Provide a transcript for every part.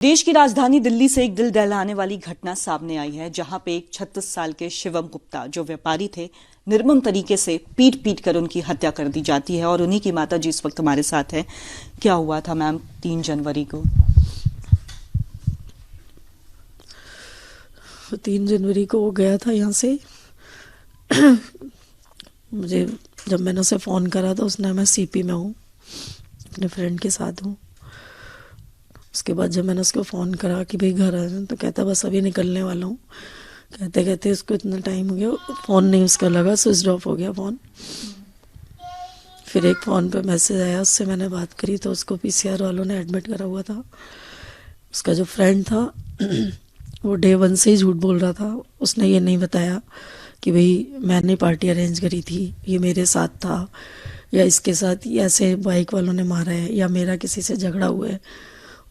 देश की राजधानी दिल्ली से एक दिल दहलाने वाली घटना सामने आई है, जहां पे एक 36 साल के शिवम गुप्ता जो व्यापारी थे, निर्मम तरीके से पीट पीट कर उनकी हत्या कर दी जाती है। और उन्हीं की माता जी इस वक्त हमारे साथ है। क्या हुआ था मैम 3 जनवरी को? 3 जनवरी को वो गया था यहाँ से। मुझे जब मैंने उसे फ़ोन करा तो उसने, मैं सीपी में हूँ, अपने फ्रेंड के साथ हूँ। उसके बाद जब मैंने उसको फ़ोन करा कि भाई घर आ जाए, तो कहता बस अभी निकलने वाला हूँ। कहते कहते उसको इतना टाइम हो गया, फ़ोन नहीं उसका लगा, स्विच ऑफ हो गया फ़ोन। फिर एक फ़ोन पे मैसेज आया, उससे मैंने बात करी तो उसको पीसीआर वालों ने एडमिट करा हुआ था। उसका जो फ्रेंड था वो डे 1 से ही झूठ बोल रहा था। उसने ये नहीं बताया कि भाई मैंने पार्टी अरेंज करी थी, ये मेरे साथ था, या इसके साथ ऐसे बाइक वालों ने मारा है, या मेरा किसी से झगड़ा हुआ है।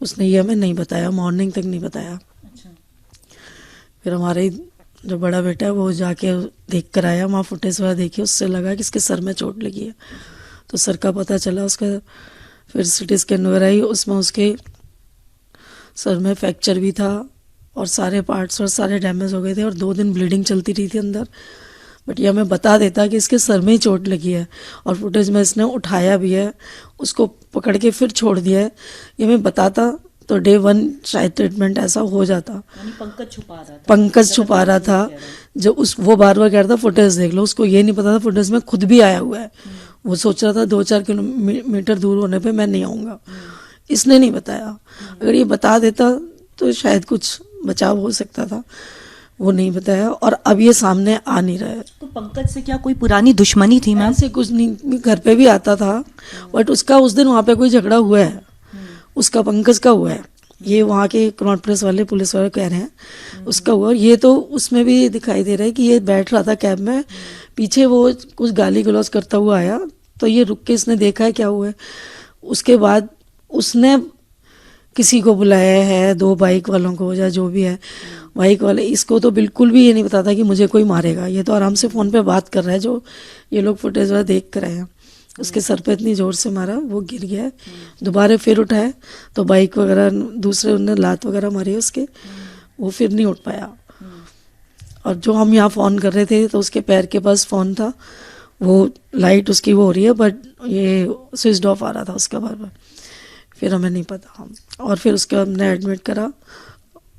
उसने ये हमें नहीं बताया, मॉर्निंग तक नहीं बताया। अच्छा। फिर हमारे जो बड़ा बेटा है वो जाके देख कर आया, वहाँ फुटेज वगैरह देखी, उससे लगा कि इसके सर में चोट लगी है। तो सर का पता चला उसका। फिर सिटी स्कैन वगैरह आई, उसमें उसके सर में फ्रैक्चर भी था और सारे पार्ट्स और सारे डैमेज हो गए थे और 2 दिन ब्लीडिंग चलती रही थी अंदर। बट ये हमें बता देता कि इसके सर में ही चोट लगी है, और फुटेज में इसने उठाया भी है, उसको पकड़ के फिर छोड़ दिया है। ये हमें बताता तो डे 1 शायद ट्रीटमेंट ऐसा हो जाता। पंकज छुपा रहा था। पंकज छुपा रहा था। जो वो बार बार कह रहा था फुटेज देख लो, उसको ये नहीं पता था फुटेज में खुद भी आया हुआ है। वो सोच रहा था 2-4 किलोमीटर दूर होने पे मैं नहीं आऊँगा। इसने नहीं बताया। अगर ये बता देता तो शायद कुछ बचाव हो सकता था। वो नहीं बताया और अब ये सामने आ नहीं रहा है। तो पंकज से क्या कोई पुरानी दुश्मनी थी मैम? ऐसे कुछ नहीं, घर पे भी आता था, बट उसका उस दिन वहाँ पे कोई झगड़ा हुआ है, उसका पंकज का हुआ है। ये वहाँ के क्रॉन प्रेस वाले पुलिस वाले कह रहे हैं उसका हुआ। ये तो उसमें भी दिखाई दे रहा है कि ये बैठ रहा था कैब में, पीछे वो कुछ गाली गलौज करता हुआ आया, तो ये रुक के इसने देखा है क्या हुआ है। उसके बाद उसने किसी को बुलाया है, 2 बाइक वालों को या जो भी है बाइक वाले। इसको तो बिल्कुल भी ये नहीं पता था कि मुझे कोई मारेगा। ये तो आराम से फ़ोन पे बात कर रहा है, जो ये लोग फुटेज वाला देख कर आए हैं। उसके सर पे इतनी ज़ोर से मारा, वो गिर गया है। दोबारा फिर उठाए तो बाइक वगैरह दूसरे उन्होंने लात वगैरह मारी उसके, वो फिर नहीं उठ पाया। और जो हम यहाँ फ़ोन कर रहे थे तो उसके पैर के पास फ़ोन था, वो लाइट उसकी वो हो रही है, बट ये स्विच ऑफ आ रहा था उसका बार बार। फिर हमें नहीं पता। और फिर उसके बाद हमने एडमिट करा,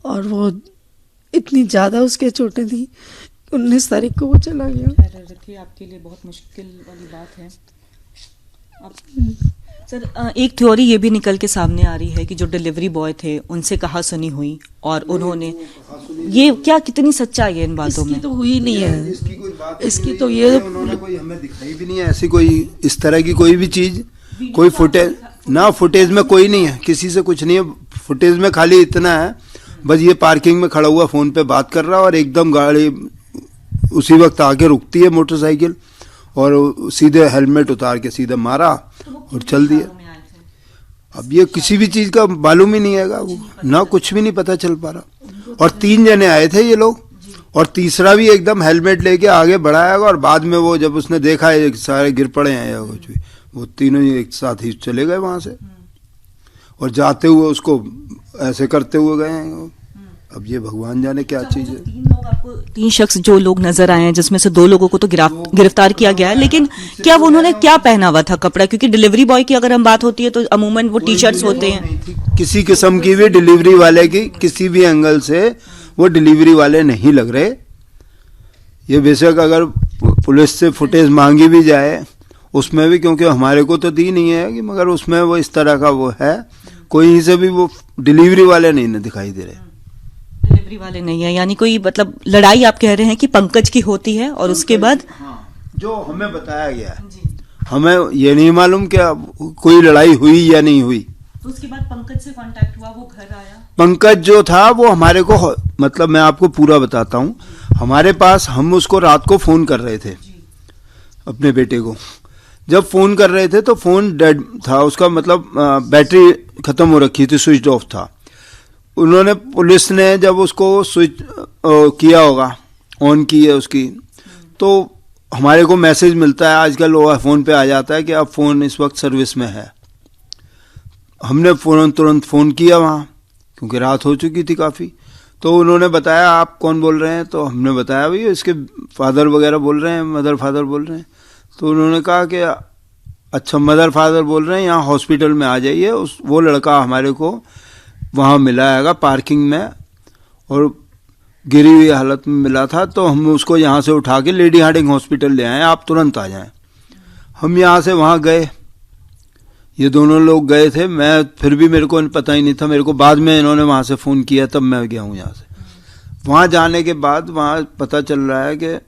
और वो इतनी ज़्यादा उसके चोटें थी, 19 तारीख को वो चला गया। रखिए, आपके लिए बहुत मुश्किल वाली बात है। सर, एक थ्योरी ये भी निकल के सामने आ रही है कि जो डिलीवरी बॉय थे उनसे कहा सुनी हुई और उन्होंने ये क्या, कितनी सच्चाई है इन बातों में? इसकी तो हुई नहीं है, इसकी कोई बात इसकी तो ये उन्होंने कोई हमें दिखाई भी नहीं है ऐसी कोई इस तरह की कोई भी चीज। कोई फुटेज ना, फुटेज में कोई नहीं है, किसी से कुछ नहीं है। फुटेज में खाली इतना है, बस ये पार्किंग में खड़ा हुआ फोन पे बात कर रहा है और एकदम गाड़ी उसी वक्त आके रुकती है मोटरसाइकिल, और सीधे हेलमेट उतार के सीधे मारा और चल दिया। अब ये किसी भी चीज का मालूम ही नहीं है, ना कुछ भी नहीं पता चल पा रहा। और 3 जने आए थे ये लोग, और तीसरा भी एकदम हेलमेट लेके आगे बढ़ाया, और बाद में वो जब उसने देखा है सारे गिर पड़े हैं या कुछ भी, वो तीनों ही एक साथ ही चले गए वहां से, और जाते हुए उसको ऐसे करते हुए गए हैं। अब ये भगवान जाने क्या चीज है। 3 लोग आपको, 3 शख्स जो लोग नजर आए हैं, जिसमें से 2 लोगों को तो गिरफ्तार किया गया है, लेकिन क्या वो उन्होंने क्या पहना हुआ था कपड़ा? क्योंकि डिलीवरी बॉय की अगर हम बात होती है तो अमूमन वो टी-शर्ट्स होते हैं। किसी किस्म की भी डिलीवरी वाले की किसी भी एंगल से वो डिलीवरी वाले नहीं लग रहे। ये बेशक अगर पुलिस से फुटेज मांगी भी जाए उसमें भी, क्योंकि हमारे को तो दी नहीं है, कि मगर उसमें वो इस तरह का वो है, कोई से भी वो डिलीवरी वाले नहीं दिखाई दे रहे। डिलीवरी वाले नहीं है, यानी कोई मतलब लड़ाई आप कह रहे हैं कि पंकज की होती है, और उसके बाद जो हमें बताया गया है, हमें ये नहीं मालूम क्या कोई लड़ाई हुई या नहीं हुई। तो उसके बाद पंकज से कांटेक्ट हुआ, वो घर आया। पंकज जो था वो हमारे को, मतलब मैं आपको पूरा बताता हूँ, हमारे पास, हम उसको रात को फोन कर रहे थे अपने बेटे को। जब फोन कर रहे थे तो फोन डेड था उसका, मतलब बैटरी खत्म हो रखी थी, स्विच ऑफ था। उन्होंने, पुलिस ने जब उसको स्विच किया होगा, ऑन की है उसकी, तो हमारे को मैसेज मिलता है, आजकल वो फ़ोन पे आ जाता है कि अब फ़ोन इस वक्त सर्विस में है। हमने तुरंत फ़ोन किया वहाँ, क्योंकि रात हो चुकी थी काफ़ी। तो उन्होंने बताया आप कौन बोल रहे हैं, तो हमने बताया भाई इसके फादर वगैरह बोल रहे हैं, मदर फादर बोल रहे हैं। तो उन्होंने कहा कि अच्छा मदर फादर बोल रहे हैं, यहाँ हॉस्पिटल में आ जाइए, वो लड़का हमारे को वहाँ मिला हैगा पार्किंग में और गिरी हुई हालत में मिला था, तो हम उसको यहाँ से उठा के लेडी हार्डिंग हॉस्पिटल ले आए, आप तुरंत आ जाएं। हम यहाँ से वहाँ गए, ये दोनों लोग गए थे, मैं फिर भी मेरे को पता ही नहीं था, मेरे को बाद में इन्होंने वहाँ से फ़ोन किया तब मैं गया हूँ यहाँ से। वहाँ जाने के बाद वहाँ पता चल रहा है कि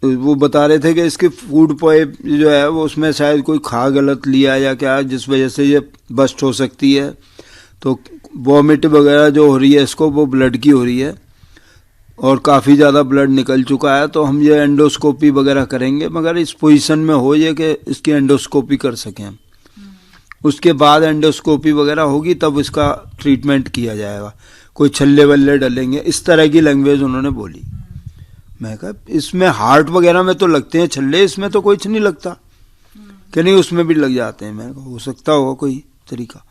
वो बता रहे थे कि इसकी फूड पाइप जो है वो उसमें शायद कोई खा गलत लिया या क्या, जिस वजह से ये बस्ट हो सकती है। तो वॉमिट वगैरह जो हो रही है इसको वो ब्लड की हो रही है और काफ़ी ज़्यादा ब्लड निकल चुका है। तो हम ये एंडोस्कोपी वगैरह करेंगे, मगर इस पोजीशन में हो ये कि इसकी एंडोस्कोपी कर सकें। उसके बाद एंडोस्कोपी वगैरह होगी तब इसका ट्रीटमेंट किया जाएगा, कोई छल्ले वल्ले डलेंगे, इस तरह की लैंग्वेज उन्होंने बोली। मैं कहा इसमें हार्ट वगैरह में तो लगते हैं छल्ले, इसमें तो कुछ नहीं लगता। कि नहीं उसमें भी लग जाते हैं। मैं हो सकता होगा कोई तरीका।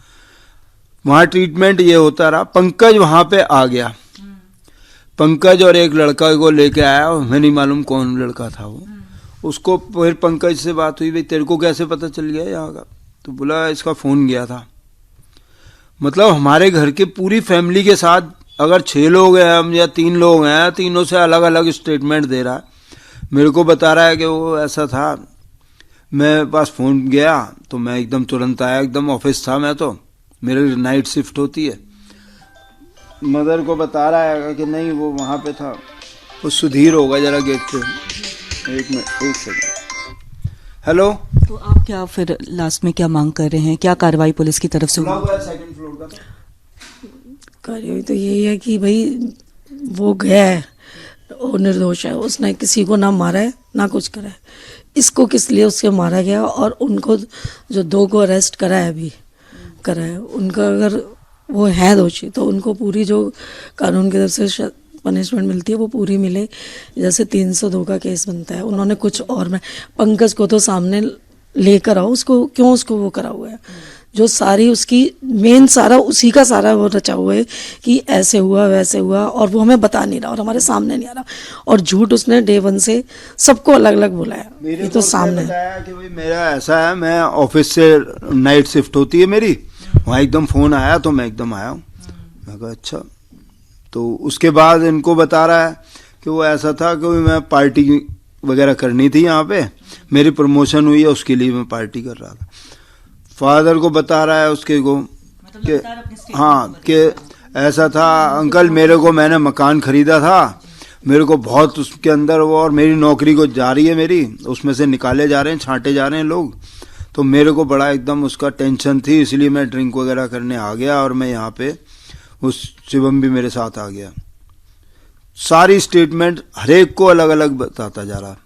वहाँ ट्रीटमेंट ये होता रहा। पंकज वहाँ पे आ गया, पंकज और एक लड़का को लेके आया, हमें नहीं मालूम कौन लड़का था वो। उसको फिर पंकज से बात हुई, भाई तेरे को कैसे पता चल गया यहाँ का? तो बोला इसका फ़ोन गया था। मतलब हमारे घर के पूरी फैमिली के साथ अगर 6 लोग हैं हम या 3 लोग हैं, तीनों से अलग अलग स्टेटमेंट दे रहा है। मेरे को बता रहा है कि वो ऐसा था, मैं पास फ़ोन गया तो मैं एकदम तुरंत आया, एकदम ऑफिस था मैं, तो मेरे नाइट शिफ्ट होती है। मदर को बता रहा है कि नहीं वो वहाँ पे था। वो सुधीर होगा जरा गेट पे, एक मिनट एक सेकंड। हेलो। तो आप क्या फिर लास्ट में क्या मांग कर रहे हैं, क्या कार्रवाई पुलिस की तरफ से हुई? सेकंड फ्लोर का कार्रवाई तो यही है कि भाई वो गया है, वो निर्दोष है, उसने किसी को ना मारा है ना कुछ करा है। इसको किस लिए उसके मारा गया, और उनको जो 2 को अरेस्ट करा है अभी करा है, उनका अगर वो है दोषी तो उनको पूरी जो कानून की तरफ से पनिशमेंट मिलती है वो पूरी मिले। जैसे 302 का केस बनता है, उन्होंने कुछ और में पंकज को तो सामने लेकर आओ, उसको क्यों उसको वो करा हुआ है, जो सारी उसकी मेन सारा उसी का सारा वो रचा हुआ है कि ऐसे हुआ वैसे हुआ, और वो हमें बता नहीं रहा और हमारे सामने नहीं आ रहा, और झूठ उसने डे 1 से सबको अलग अलग बोला है। ये तो सामने बताया कि भाई मेरा ऐसा है, मैं ऑफिस से नाइट शिफ्ट होती है मेरी, वहाँ एकदम फ़ोन आया तो मैं एकदम आया हूँ। मैं कहा अच्छा। तो उसके बाद इनको बता रहा है कि वो ऐसा था कि मैं पार्टी वगैरह करनी थी यहाँ पे, मेरी प्रमोशन हुई है उसके लिए मैं पार्टी कर रहा था। फादर को बता रहा है उसके को कि हाँ कि ऐसा था अंकल, मेरे को मैंने मकान खरीदा था, मेरे को बहुत उसके अंदर वो, और मेरी नौकरी को जा रही है मेरी, उसमें से निकाले जा रहे हैं, छांटे जा रहे हैं लोग, तो मेरे को बड़ा एकदम उसका टेंशन थी, इसलिए मैं ड्रिंक वगैरह करने आ गया और मैं यहाँ पे, उस शिवम भी मेरे साथ आ गया। सारी स्टेटमेंट हर एक को अलग अलग बताता जा रहा।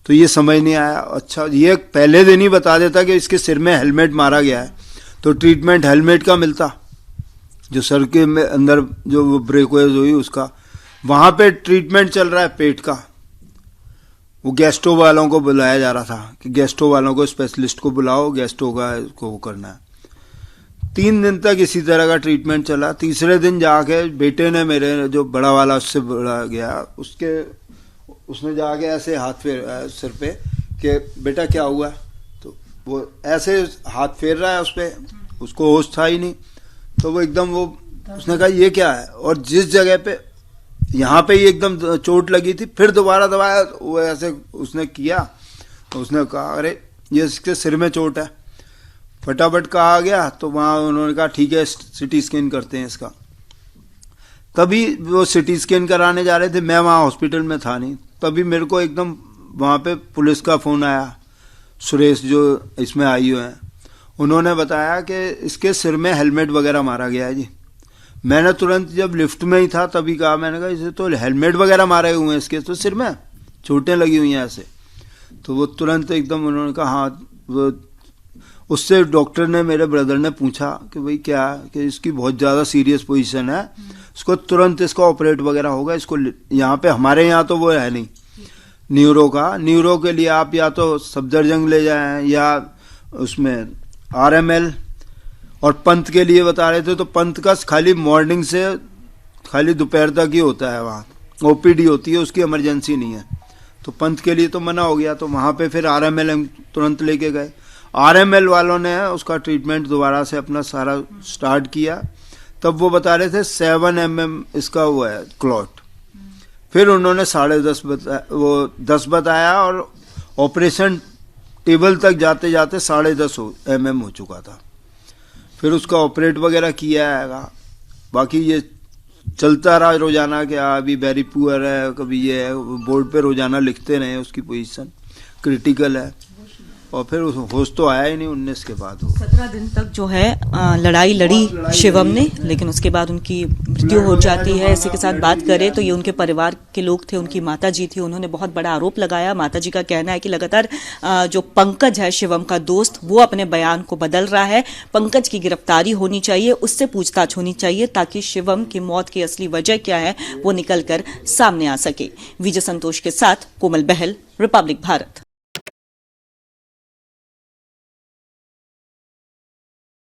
तो ये समझ नहीं आया। अच्छा ये पहले दिन ही बता देता कि इसके सिर में हेलमेट मारा गया है, तो ट्रीटमेंट हेलमेट का मिलता, जो सर के में अंदर जो ब्रेकवेज हुई उसका, वहाँ पे ट्रीटमेंट चल रहा है पेट का। वो गैस्ट्रो वालों को बुलाया जा रहा था कि गैस्ट्रो वालों को, स्पेशलिस्ट को बुलाओ, गैस्ट्रो का इसको वो करना है। 3 दिन तक इसी तरह का ट्रीटमेंट चला। तीसरे दिन जाके बेटे ने, मेरे जो बड़ा वाला उससे बड़ा गया, उसने जाके ऐसे हाथ फेर सिर पे कि बेटा क्या हुआ, तो वो ऐसे हाथ फेर रहा है उस पे, उसको होश था ही नहीं। तो वो एकदम वो उसने कहा ये क्या है, और जिस जगह पे यहाँ पे ही एकदम चोट लगी थी, फिर दोबारा दबाया, वो ऐसे उसने किया, तो उसने कहा अरे ये इसके सिर में चोट है। फटाफट कहा गया, तो वहाँ उन्होंने कहा ठीक है सिटी स्कैन करते हैं इसका। तभी वो सिटी स्कैन कराने जा रहे थे, मैं वहाँ हॉस्पिटल में था नहीं, तभी मेरे को एकदम वहाँ पे पुलिस का फ़ोन आया, सुरेश जो इसमें आई हुए हैं, उन्होंने बताया कि इसके सिर में हेलमेट वगैरह मारा गया है जी। मैंने तुरंत जब लिफ्ट में ही था तभी कहा, मैंने कहा इसे तो हेलमेट वगैरह मारे हुए हैं, इसके तो सिर में चोटें लगी हुई हैं ऐसे। तो वो तुरंत एकदम उन्होंने कहा हाँ। वो उससे डॉक्टर ने, मेरे ब्रदर ने पूछा कि भाई क्या, कि इसकी बहुत ज़्यादा सीरियस पोजीशन है, इसको तुरंत इसका ऑपरेट वगैरह होगा, इसको यहाँ पे, हमारे यहाँ तो वो है नहीं न्यूरो का, न्यूरो के लिए आप या तो सफदरजंग ले जाएं या उसमें RML, और पंथ के लिए बता रहे थे, तो पंथ का खाली मॉर्निंग से खाली दोपहर तक ही होता है, वहाँ ओपीडी होती है, उसकी इमरजेंसी नहीं है। तो पंथ के लिए तो मना हो गया, तो वहाँ पे फिर आरएमएल तुरंत लेके गए। आरएमएल वालों ने उसका ट्रीटमेंट दोबारा से अपना सारा स्टार्ट किया। तब वो बता रहे थे 7 mm इसका हुआ है क्लॉट। फिर उन्होंने 10.5 बताया और ऑपरेशन टेबल तक जाते जाते 10.5 mm हो चुका था। फिर उसका ऑपरेट वगैरह किया है। बाकी ये चलता रहा रोजाना कि अभी वेरी पुअर है, कभी ये है, बोर्ड पे रोजाना लिखते रहे उसकी पोजीशन क्रिटिकल है, और फिर होश तो आया ही नहीं 19 के बाद। 17 दिन तक जो है लड़ाई लड़ी शिवम ने, लेकिन उसके बाद उनकी मृत्यु हो जाती है। इसी के साथ बात करें तो ये उनके परिवार के लोग थे, उनकी माताजी थी, उन्होंने बहुत बड़ा आरोप लगाया। माताजी का कहना है कि लगातार जो पंकज है शिवम का दोस्त, वो अपने बयान को बदल रहा है। पंकज की गिरफ्तारी होनी चाहिए, उससे पूछताछ होनी चाहिए, ताकि शिवम की मौत की असली वजह क्या है वो निकलकर सामने आ सके। विजय संतोष के साथ कोमल बहल, रिपब्लिक भारत।